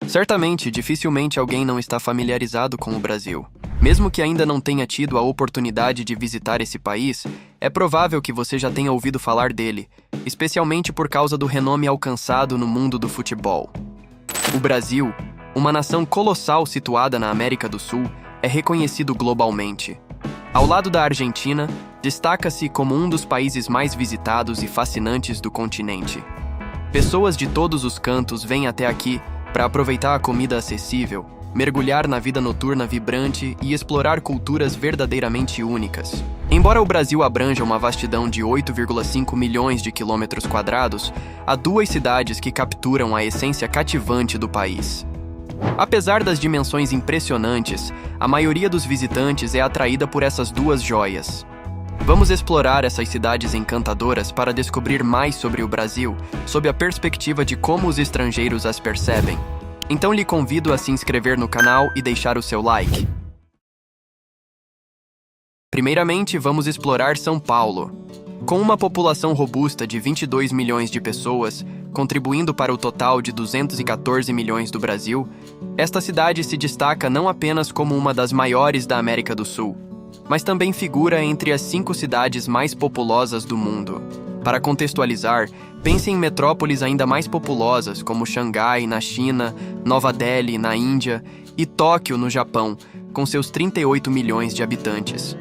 Certamente, dificilmente alguém não está familiarizado com o Brasil. Mesmo que ainda não tenha tido a oportunidade de visitar esse país, é provável que você já tenha ouvido falar dele, especialmente por causa do renome alcançado no mundo do futebol. O Brasil, uma nação colossal situada na América do Sul, é reconhecido globalmente. Ao lado da Argentina, destaca-se como um dos países mais visitados e fascinantes do continente. Pessoas de todos os cantos vêm até aqui para aproveitar a comida acessível, mergulhar na vida noturna vibrante e explorar culturas verdadeiramente únicas. Embora o Brasil abranja uma vastidão de 8,5 milhões de quilômetros quadrados, há duas cidades que capturam a essência cativante do país. Apesar das dimensões impressionantes, a maioria dos visitantes é atraída por essas duas joias. Vamos explorar essas cidades encantadoras para descobrir mais sobre o Brasil, sob a perspectiva de como os estrangeiros as percebem. Então lhe convido a se inscrever no canal e deixar o seu like. Primeiramente, vamos explorar São Paulo. Com uma população robusta de 22 milhões de pessoas, contribuindo para o total de 214 milhões do Brasil, esta cidade se destaca não apenas como uma das maiores da América do Sul, mas também figura entre as 5 cidades mais populosas do mundo. Para contextualizar, pense em metrópoles ainda mais populosas como Xangai, na China, Nova Delhi, na Índia, e Tóquio, no Japão, com seus 38 milhões de habitantes.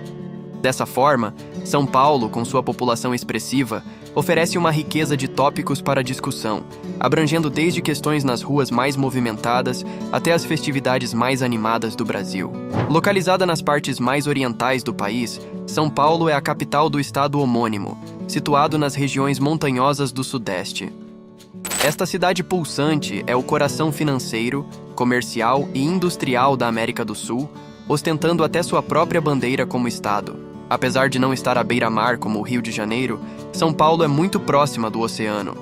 Dessa forma, São Paulo, com sua população expressiva, oferece uma riqueza de tópicos para discussão, abrangendo desde questões nas ruas mais movimentadas até as festividades mais animadas do Brasil. Localizada nas partes mais orientais do país, São Paulo é a capital do estado homônimo, situado nas regiões montanhosas do Sudeste. Esta cidade pulsante é o coração financeiro, comercial e industrial da América do Sul, ostentando até sua própria bandeira como estado. Apesar de não estar à beira-mar como o Rio de Janeiro, São Paulo é muito próxima do oceano.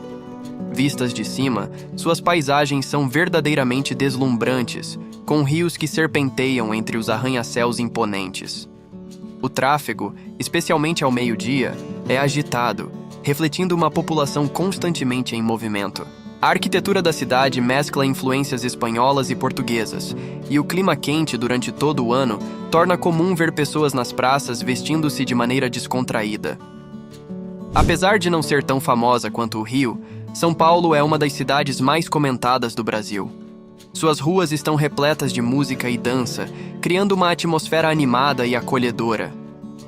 Vistas de cima, suas paisagens são verdadeiramente deslumbrantes, com rios que serpenteiam entre os arranha-céus imponentes. O tráfego, especialmente ao meio-dia, é agitado, refletindo uma população constantemente em movimento. A arquitetura da cidade mescla influências espanholas e portuguesas, e o clima quente durante todo o ano torna comum ver pessoas nas praças vestindo-se de maneira descontraída. Apesar de não ser tão famosa quanto o Rio, São Paulo é uma das cidades mais comentadas do Brasil. Suas ruas estão repletas de música e dança, criando uma atmosfera animada e acolhedora.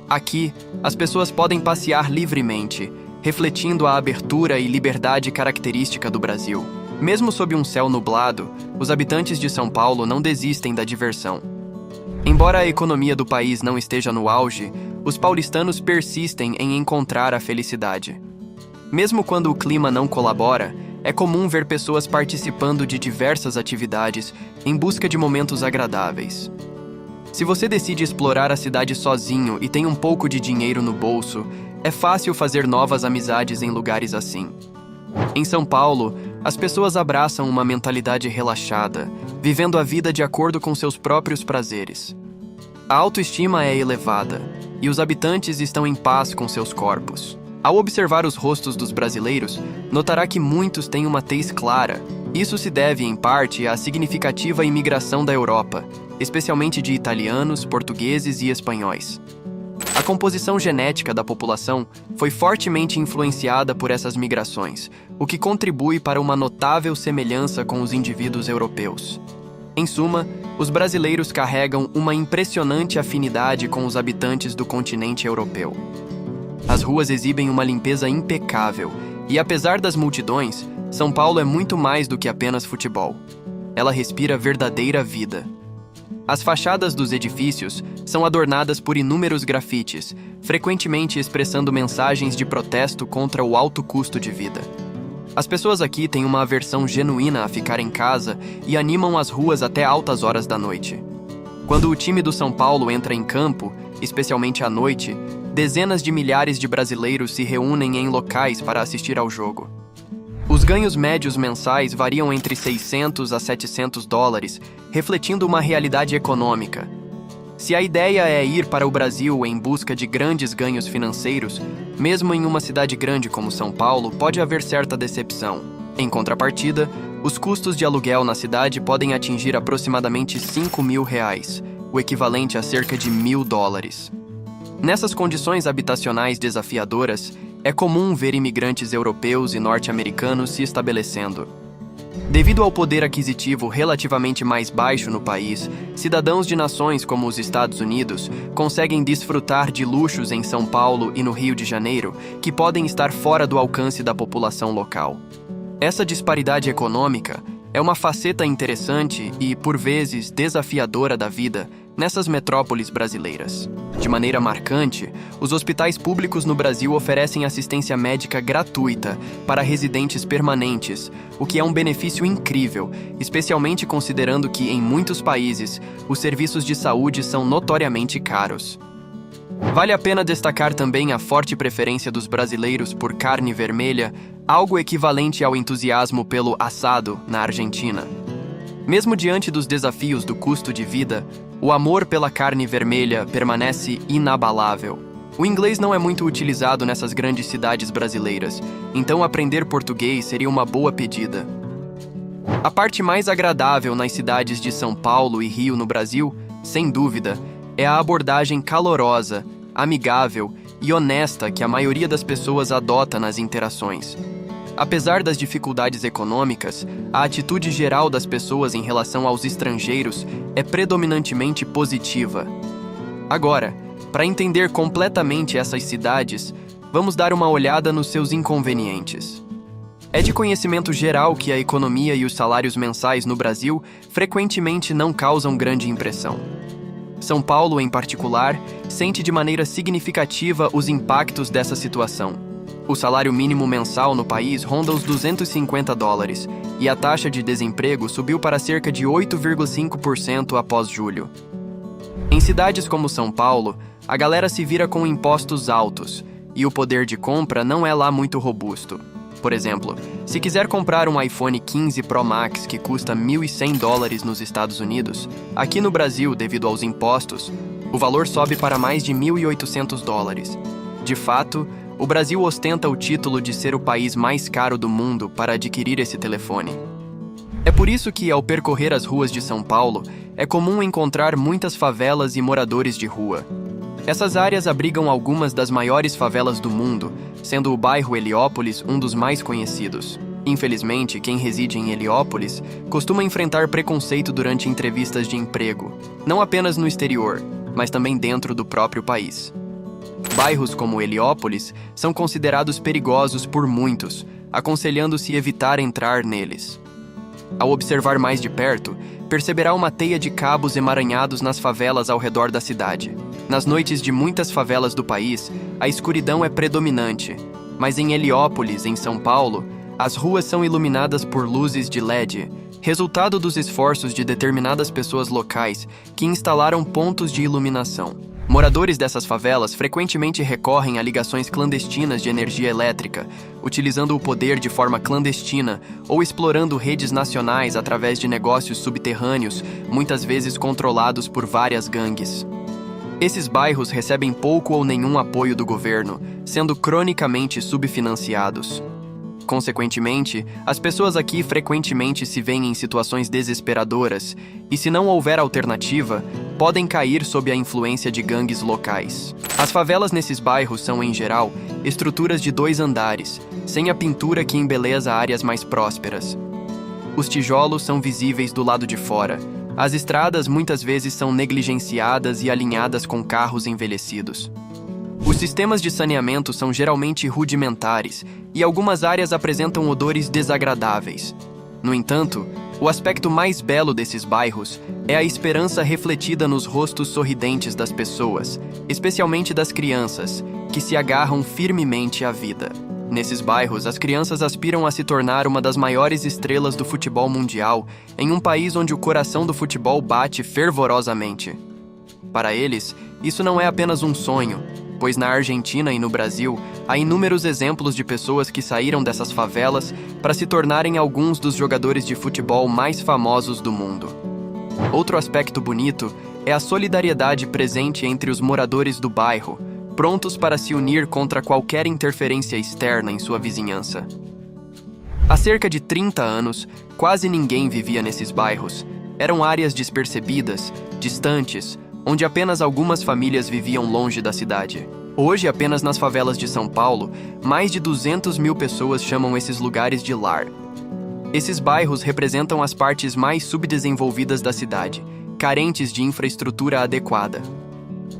Aqui, as pessoas podem passear livremente, refletindo a abertura e liberdade característica do Brasil. Mesmo sob um céu nublado, os habitantes de São Paulo não desistem da diversão. Embora a economia do país não esteja no auge, os paulistanos persistem em encontrar a felicidade. Mesmo quando o clima não colabora, é comum ver pessoas participando de diversas atividades em busca de momentos agradáveis. Se você decide explorar a cidade sozinho e tem um pouco de dinheiro no bolso, é fácil fazer novas amizades em lugares assim. Em São Paulo, as pessoas abraçam uma mentalidade relaxada, vivendo a vida de acordo com seus próprios prazeres. A autoestima é elevada, e os habitantes estão em paz com seus corpos. Ao observar os rostos dos brasileiros, notará que muitos têm uma tez clara. Isso se deve, em parte, à significativa imigração da Europa, especialmente de italianos, portugueses e espanhóis. A composição genética da população foi fortemente influenciada por essas migrações, o que contribui para uma notável semelhança com os indivíduos europeus. Em suma, os brasileiros carregam uma impressionante afinidade com os habitantes do continente europeu. As ruas exibem uma limpeza impecável, e apesar das multidões, São Paulo é muito mais do que apenas futebol. Ela respira verdadeira vida. As fachadas dos edifícios são adornadas por inúmeros grafites, frequentemente expressando mensagens de protesto contra o alto custo de vida. As pessoas aqui têm uma aversão genuína a ficar em casa e animam as ruas até altas horas da noite. Quando o time do São Paulo entra em campo, especialmente à noite, dezenas de milhares de brasileiros se reúnem em locais para assistir ao jogo. Os ganhos médios mensais variam entre 600 a 700 dólares, refletindo uma realidade econômica. Se a ideia é ir para o Brasil em busca de grandes ganhos financeiros, mesmo em uma cidade grande como São Paulo, pode haver certa decepção. Em contrapartida, Os custos de aluguel na cidade podem atingir aproximadamente R$ 5.000, o equivalente a cerca de $1.000. Nessas condições habitacionais desafiadoras, é comum ver imigrantes europeus e norte-americanos se estabelecendo. Devido ao poder aquisitivo relativamente mais baixo no país, cidadãos de nações como os Estados Unidos conseguem desfrutar de luxos em São Paulo e no Rio de Janeiro que podem estar fora do alcance da população local. Essa disparidade econômica é uma faceta interessante e, por vezes, desafiadora da vida nessas metrópoles brasileiras. De maneira marcante, os hospitais públicos no Brasil oferecem assistência médica gratuita para residentes permanentes, o que é um benefício incrível, especialmente considerando que, em muitos países, os serviços de saúde são notoriamente caros. Vale a pena destacar também a forte preferência dos brasileiros por carne vermelha, algo equivalente ao entusiasmo pelo assado na Argentina. Mesmo diante dos desafios do custo de vida, o amor pela carne vermelha permanece inabalável. O inglês não é muito utilizado nessas grandes cidades brasileiras, então aprender português seria uma boa pedida. A parte mais agradável nas cidades de São Paulo e Rio no Brasil, sem dúvida, é a abordagem calorosa, amigável e honesta que a maioria das pessoas adota nas interações. Apesar das dificuldades econômicas, a atitude geral das pessoas em relação aos estrangeiros é predominantemente positiva. Agora, para entender completamente essas cidades, vamos dar uma olhada nos seus inconvenientes. É de conhecimento geral que a economia e os salários mensais no Brasil frequentemente não causam grande impressão. São Paulo, em particular, sente de maneira significativa os impactos dessa situação. O salário mínimo mensal no país ronda os $250 e a taxa de desemprego subiu para cerca de 8,5% após julho. Em cidades como São Paulo, a galera se vira com impostos altos e o poder de compra não é lá muito robusto. Por exemplo, se quiser comprar um iPhone 15 Pro Max que custa $1.100 nos Estados Unidos, aqui no Brasil, devido aos impostos, o valor sobe para mais de $1.800. De fato, o Brasil ostenta o título de ser o país mais caro do mundo para adquirir esse telefone. É por isso que, ao percorrer as ruas de São Paulo, é comum encontrar muitas favelas e moradores de rua. Essas áreas abrigam algumas das maiores favelas do mundo, sendo o bairro Heliópolis um dos mais conhecidos. Infelizmente, quem reside em Heliópolis costuma enfrentar preconceito durante entrevistas de emprego, não apenas no exterior, mas também dentro do próprio país. Bairros como Heliópolis são considerados perigosos por muitos, aconselhando-se evitar entrar neles. Ao observar mais de perto, perceberá uma teia de cabos emaranhados nas favelas ao redor da cidade. Nas noites de muitas favelas do país, a escuridão é predominante, mas em Heliópolis, em São Paulo, as ruas são iluminadas por luzes de LED, resultado dos esforços de determinadas pessoas locais que instalaram pontos de iluminação. Moradores dessas favelas frequentemente recorrem a ligações clandestinas de energia elétrica, utilizando o poder de forma clandestina ou explorando redes nacionais através de negócios subterrâneos, muitas vezes controlados por várias gangues. Esses bairros recebem pouco ou nenhum apoio do governo, sendo cronicamente subfinanciados. Consequentemente, as pessoas aqui frequentemente se veem em situações desesperadoras e, se não houver alternativa, podem cair sob a influência de gangues locais. As favelas nesses bairros são, em geral, estruturas de 2 andares, sem a pintura que embeleza áreas mais prósperas. Os tijolos são visíveis do lado de fora. As estradas muitas vezes são negligenciadas e alinhadas com carros envelhecidos. Os sistemas de saneamento são geralmente rudimentares e algumas áreas apresentam odores desagradáveis. No entanto, o aspecto mais belo desses bairros é a esperança refletida nos rostos sorridentes das pessoas, especialmente das crianças, que se agarram firmemente à vida. Nesses bairros, as crianças aspiram a se tornar uma das maiores estrelas do futebol mundial em um país onde o coração do futebol bate fervorosamente. Para eles, isso não é apenas um sonho, pois na Argentina e no Brasil há inúmeros exemplos de pessoas que saíram dessas favelas para se tornarem alguns dos jogadores de futebol mais famosos do mundo. Outro aspecto bonito é a solidariedade presente entre os moradores do bairro, prontos para se unir contra qualquer interferência externa em sua vizinhança. Há cerca de 30 anos, quase ninguém vivia nesses bairros. Eram áreas despercebidas, distantes, onde apenas algumas famílias viviam longe da cidade. Hoje, apenas nas favelas de São Paulo, mais de 200 mil pessoas chamam esses lugares de lar. Esses bairros representam as partes mais subdesenvolvidas da cidade, carentes de infraestrutura adequada.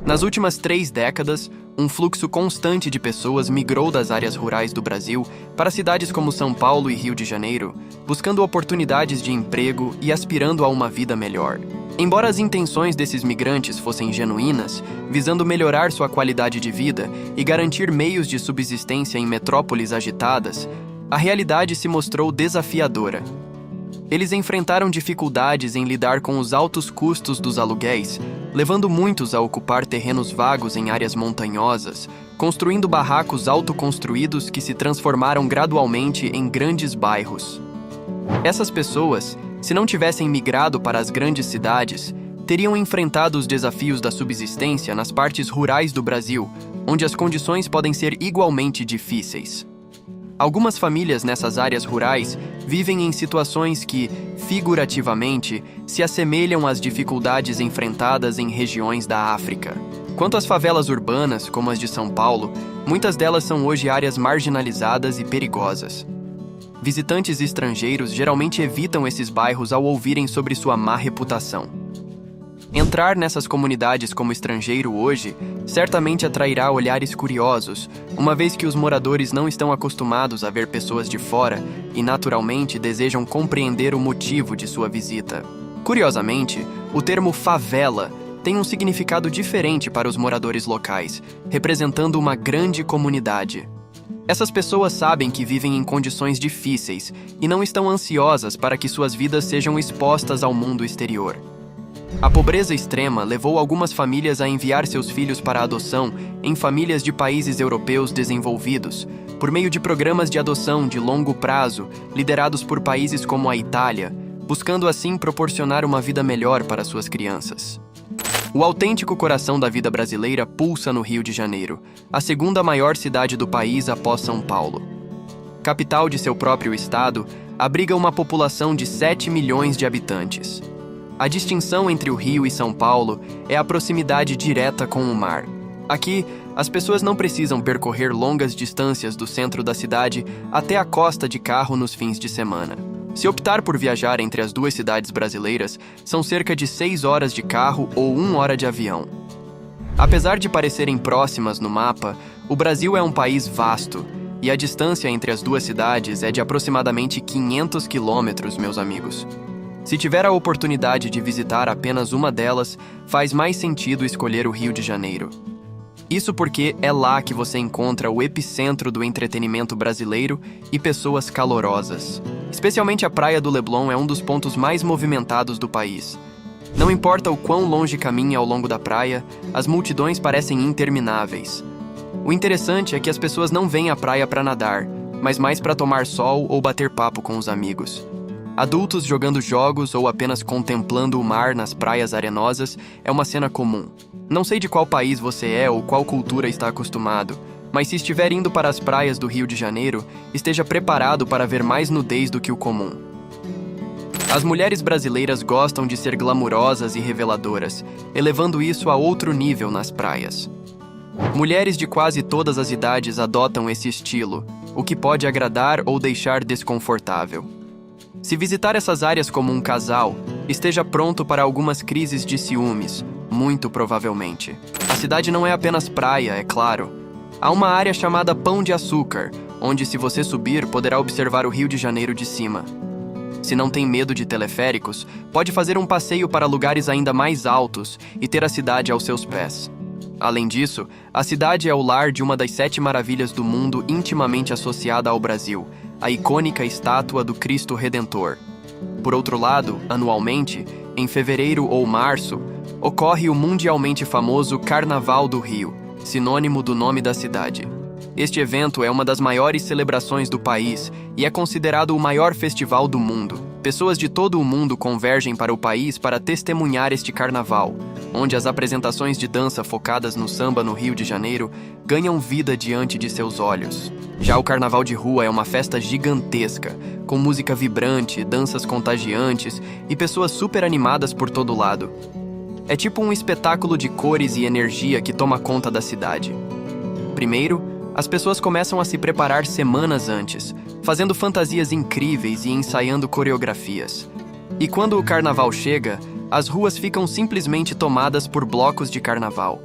Nas últimas 3 décadas, um fluxo constante de pessoas migrou das áreas rurais do Brasil para cidades como São Paulo e Rio de Janeiro, buscando oportunidades de emprego e aspirando a uma vida melhor. Embora as intenções desses migrantes fossem genuínas, visando melhorar sua qualidade de vida e garantir meios de subsistência em metrópoles agitadas, a realidade se mostrou desafiadora. Eles enfrentaram dificuldades em lidar com os altos custos dos aluguéis, levando muitos a ocupar terrenos vagos em áreas montanhosas, construindo barracos autoconstruídos que se transformaram gradualmente em grandes bairros. Essas pessoas, se não tivessem migrado para as grandes cidades, teriam enfrentado os desafios da subsistência nas partes rurais do Brasil, onde as condições podem ser igualmente difíceis. Algumas famílias nessas áreas rurais vivem em situações que, figurativamente, se assemelham às dificuldades enfrentadas em regiões da África. Quanto às favelas urbanas, como as de São Paulo, muitas delas são hoje áreas marginalizadas e perigosas. Visitantes estrangeiros geralmente evitam esses bairros ao ouvirem sobre sua má reputação. Entrar nessas comunidades como estrangeiro hoje certamente atrairá olhares curiosos, uma vez que os moradores não estão acostumados a ver pessoas de fora e, naturalmente, desejam compreender o motivo de sua visita. Curiosamente, o termo favela tem um significado diferente para os moradores locais, representando uma grande comunidade. Essas pessoas sabem que vivem em condições difíceis e não estão ansiosas para que suas vidas sejam expostas ao mundo exterior. A pobreza extrema levou algumas famílias a enviar seus filhos para a adoção em famílias de países europeus desenvolvidos, por meio de programas de adoção de longo prazo liderados por países como a Itália, buscando assim proporcionar uma vida melhor para suas crianças. O autêntico coração da vida brasileira pulsa no Rio de Janeiro, a segunda maior cidade do país após São Paulo. Capital de seu próprio estado, abriga uma população de 7 milhões de habitantes. A distinção entre o Rio e São Paulo é a proximidade direta com o mar. Aqui, as pessoas não precisam percorrer longas distâncias do centro da cidade até a costa de carro nos fins de semana. Se optar por viajar entre as duas cidades brasileiras, são cerca de 6 horas de carro ou 1 hora de avião. Apesar de parecerem próximas no mapa, o Brasil é um país vasto, e a distância entre as duas cidades é de aproximadamente 500 quilômetros, meus amigos. Se tiver a oportunidade de visitar apenas uma delas, faz mais sentido escolher o Rio de Janeiro. Isso porque é lá que você encontra o epicentro do entretenimento brasileiro e pessoas calorosas. Especialmente a Praia do Leblon é um dos pontos mais movimentados do país. Não importa o quão longe caminha ao longo da praia, as multidões parecem intermináveis. O interessante é que as pessoas não vêm à praia para nadar, mas mais para tomar sol ou bater papo com os amigos. Adultos jogando jogos ou apenas contemplando o mar nas praias arenosas é uma cena comum. Não sei de qual país você é ou qual cultura está acostumado, mas se estiver indo para as praias do Rio de Janeiro, esteja preparado para ver mais nudez do que o comum. As mulheres brasileiras gostam de ser glamurosas e reveladoras, elevando isso a outro nível nas praias. Mulheres de quase todas as idades adotam esse estilo, o que pode agradar ou deixar desconfortável. Se visitar essas áreas como um casal, esteja pronto para algumas crises de ciúmes, muito provavelmente. A cidade não é apenas praia, é claro. Há uma área chamada Pão de Açúcar, onde se você subir, poderá observar o Rio de Janeiro de cima. Se não tem medo de teleféricos, pode fazer um passeio para lugares ainda mais altos e ter a cidade aos seus pés. Além disso, a cidade é o lar de uma das 7 maravilhas do mundo intimamente associada ao Brasil, a icônica estátua do Cristo Redentor. Por outro lado, anualmente, em fevereiro ou março, ocorre o mundialmente famoso Carnaval do Rio, sinônimo do nome da cidade. Este evento é uma das maiores celebrações do país e é considerado o maior festival do mundo, Pessoas de todo o mundo convergem para o país para testemunhar este carnaval, onde as apresentações de dança focadas no samba no Rio de Janeiro ganham vida diante de seus olhos. Já o Carnaval de Rua é uma festa gigantesca, com música vibrante, danças contagiantes e pessoas super animadas por todo lado. É tipo um espetáculo de cores e energia que toma conta da cidade. Primeiro, as pessoas começam a se preparar semanas antes, fazendo fantasias incríveis e ensaiando coreografias. E quando o carnaval chega, as ruas ficam simplesmente tomadas por blocos de carnaval.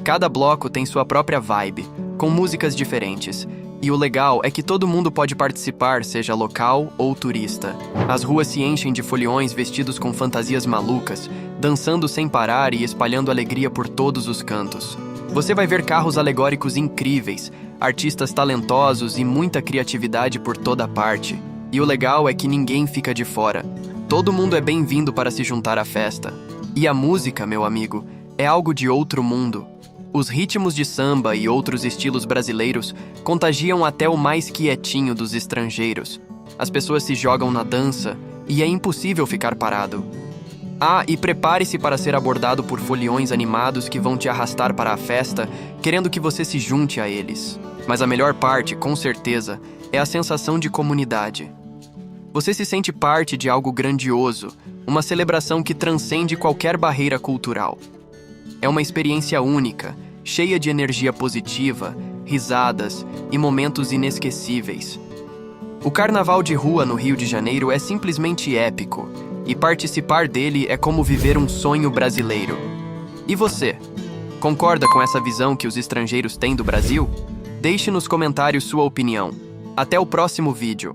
Cada bloco tem sua própria vibe, com músicas diferentes. E o legal é que todo mundo pode participar, seja local ou turista. As ruas se enchem de foliões vestidos com fantasias malucas, dançando sem parar e espalhando alegria por todos os cantos. Você vai ver carros alegóricos incríveis, artistas talentosos e muita criatividade por toda parte. E o legal é que ninguém fica de fora. Todo mundo é bem-vindo para se juntar à festa. E a música, meu amigo, é algo de outro mundo. Os ritmos de samba e outros estilos brasileiros contagiam até o mais quietinho dos estrangeiros. As pessoas se jogam na dança e é impossível ficar parado. Ah, e prepare-se para ser abordado por foliões animados que vão te arrastar para a festa, querendo que você se junte a eles. Mas a melhor parte, com certeza, é a sensação de comunidade. Você se sente parte de algo grandioso, uma celebração que transcende qualquer barreira cultural. É uma experiência única, cheia de energia positiva, risadas e momentos inesquecíveis. O Carnaval de Rua no Rio de Janeiro é simplesmente épico, e participar dele é como viver um sonho brasileiro. E você? Concorda com essa visão que os estrangeiros têm do Brasil? Deixe nos comentários sua opinião. Até o próximo vídeo.